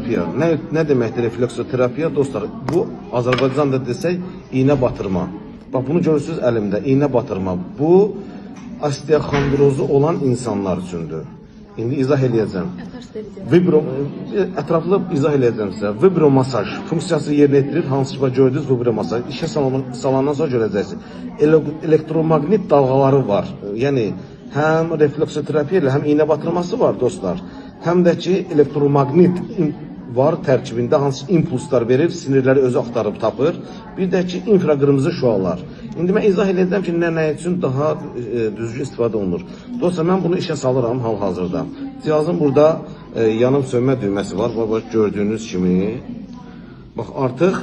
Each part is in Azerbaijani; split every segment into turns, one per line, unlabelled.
refleksoterapiya. Nə deməkdir refleksoterapiya? Dostlar, bu Azərbaycanda desək, iynə batırma. Bax, bunu görürsünüz əlimdə, iynə batırma. Bu, osteoxondrozu olan insanlar üçündür. İndi izah edəcəm. Ətraflı izah edəcəm sizə. Vibromasaj funksiyası yerinə yetirir. Hansı ki, gördüyünüz vibromasaj. İşə salandan sonra görəcəksiniz. Elektromaqnit dalğaları var. Yəni, həm refleksoterapiya ilə həm iynə batırması var, dostlar. Həm də ki, elektromaqnit var tərkibində, hansı impulslar verir, sinirləri özü axtarıb tapır. Bir də ki, infraqırmızı şüalar. İndi mən izah edəcəm ki, nə üçün daha düzgün istifadə olunur. Dostlar, mən bunu işə salıram hal-hazırda. Cihazın burada yanıb sönmə düyməsi var. Bax, gördüyünüz kimi. Bax, artıq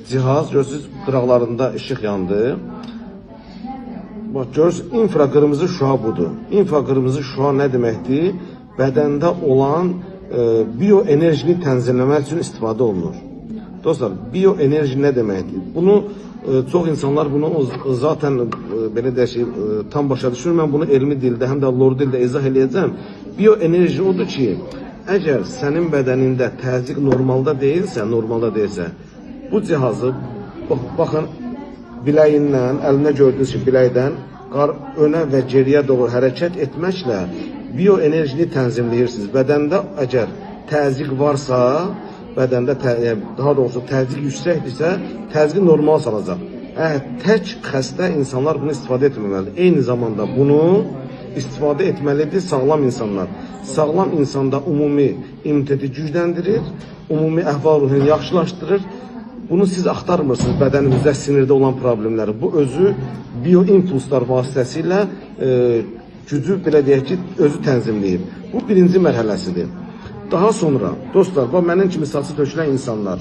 cihaz, görürsünüz, qıraqlarında işıq yandı. Bax, görürsünüz, infraqırmızı şüa budur. İnfraqırmızı şüa nə deməkdir? Bədəndə olan bioenerjini tənzimləmək üçün istifadə olunur. Dostlar, bioenerji nə deməkdir? Bunu çox insanlar bunu zaten belə deyək, tam başa düşür. Mən bunu elmi dildə, həm də lor dildə izah edəcəm. Bioenerji odur ki, əgər sənin bədənində təzyiq normalda deyilsə, bu cihazı baxın, biləyindən, əlində gördüyünüz ki, biləkdən önə və geriyə doğru hərəkət etməklə bioenerjini tənzimləyirsiniz. Bədəndə əgər təzyiq varsa, bədəndə daha doğrusu təzyiq yüksəkdirsə, təzyiqi normal salacaq. Tək xəstə insanlar bunu istifadə etməməlidir. Eyni zamanda bunu istifadə etməlidir sağlam insanlar. Sağlam insanda ümumi immuniteti gücləndirir, ümumi əhval-ruhiyyəni yaxşılaşdırır. Bunu siz axtarmırsınız bədəninizdə sinirdə olan problemləri. Bu özü bioimpulslar vasitəsilə gücü, belə deyək ki, özü tənzimləyir. Bu birinci mərhələsidir. Daha sonra, dostlar, mənim kimi saçı tökülən insanlar,